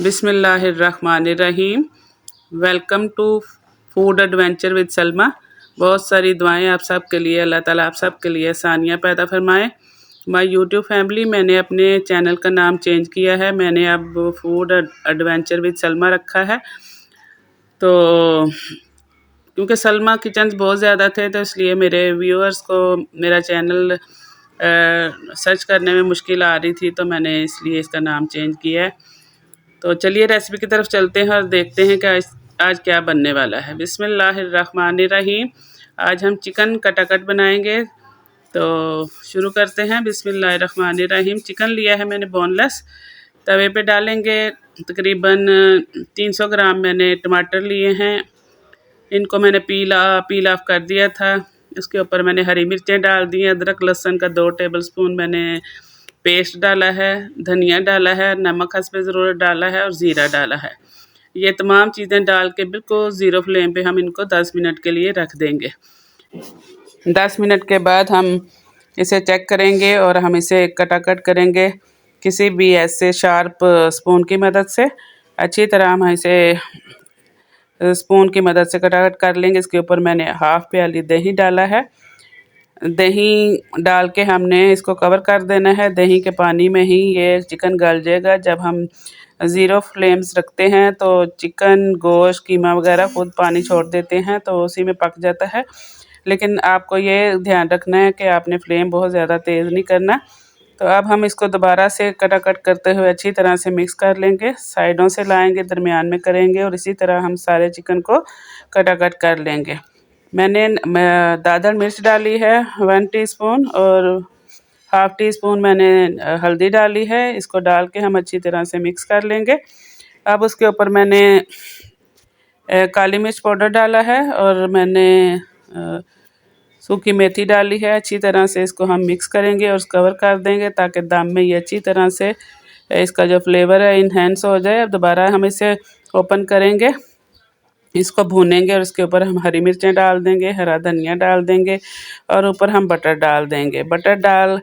बिस्मिल्लाहिर्रहमानिर्रहीम। Welcome to food adventure with Salma. बहुत सारी दुआएं आप सब के लिए, अल्लाह ताला आप सब के लिए आसानियाँ पैदा फरमाए। माय यूट्यूब फैमिली, मैंने अपने चैनल का नाम चेंज किया है। मैंने अब फूड एडवेंचर विद सलमा रखा है। तो क्योंकि सलमा किचन्स बहुत ज़्यादा थे तो इसलिए मेरे व्यूअर्स को मेरा चैनल सर्च करने में मुश्किल आ रही थी, तो मैंने इसलिए इसका नाम चेंज किया है। तो चलिए रेसिपी की तरफ चलते हैं और देखते हैं कि आज क्या बनने वाला है। बिस्मिल्लाहिर्रहमानिर्रहीम। आज हम चिकन कटाकट बनाएंगे, तो शुरू करते हैं। बिस्मिल्लाहिर्रहमानिर्रहीम। चिकन लिया है मैंने बोनलेस। तवे पे डालेंगे तकरीबन 300 ग्राम मैंने टमाटर लिए हैं। इनको मैंने पील ऑफ कर दिया था। इसके ऊपर मैंने हरी मिर्चें डाल दी हैं। अदरक लहसुन का 2 टेबलस्पून मैंने पेस्ट डाला है, धनिया डाला है, नमक हस्बे ज़रूरत डाला है और ज़ीरा डाला है। ये तमाम चीज़ें डाल के बिल्कुल ज़ीरो फ्लेम पे हम इनको 10 मिनट के लिए रख देंगे। 10 मिनट के बाद हम इसे चेक करेंगे और हम इसे कटाकट करेंगे किसी भी ऐसे शार्प स्पून की मदद से। अच्छी तरह हम इसे स्पून की मदद से कटाकट कर लेंगे। इसके ऊपर मैंने हाफ़ प्याली दही डाला है। दही डाल के हमने इसको कवर कर देना है। दही के पानी में ही ये चिकन गल जाएगा। जब हम ज़ीरो फ्लेम्स रखते हैं तो चिकन, गोश्त, कीमा वगैरह खुद पानी छोड़ देते हैं, तो उसी में पक जाता है। लेकिन आपको ये ध्यान रखना है कि आपने फ्लेम बहुत ज़्यादा तेज़ नहीं करना। तो अब हम इसको दोबारा से कटाकट करते हुए अच्छी तरह से मिक्स कर लेंगे। साइडों से लाएंगे, दरमियान में करेंगे और इसी तरह हम सारे चिकन को कटाकट कर लेंगे। मैंने दादर मिर्च डाली है 1 टीस्पून और हाफ़ टी स्पून मैंने हल्दी डाली है। इसको डाल के हम अच्छी तरह से मिक्स कर लेंगे। अब उसके ऊपर मैंने काली मिर्च पाउडर डाला है और मैंने सूखी मेथी डाली है। अच्छी तरह से इसको हम मिक्स करेंगे और कवर कर देंगे ताकि दम में ये अच्छी तरह से इसका जो फ्लेवर है इन्हेंस हो जाए। अब दोबारा हम इसे ओपन करेंगे, इसको भूनेंगे और इसके ऊपर हम हरी मिर्चें डाल देंगे, हरा धनिया डाल देंगे और ऊपर हम बटर डाल देंगे। बटर डाल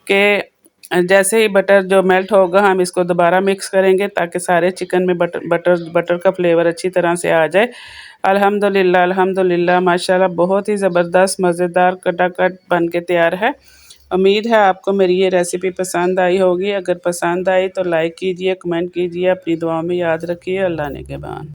के जैसे ही बटर जो मेल्ट होगा हम इसको दोबारा मिक्स करेंगे ताकि सारे चिकन में बटर का फ्लेवर अच्छी तरह से आ जाए। अल्हम्दुलिल्लाह अल्हम्दुलिल्लाह माशाल्लाह बहुत ही ज़बरदस्त मज़ेदार कटाकट बन के तैयार है। उम्मीद है आपको मेरी ये रेसिपी पसंद आई होगी। अगर पसंद आई तो लाइक कीजिए, कमेंट कीजिए, अपनी दुआओं में याद रखिए। अल्लाह ने के बाद।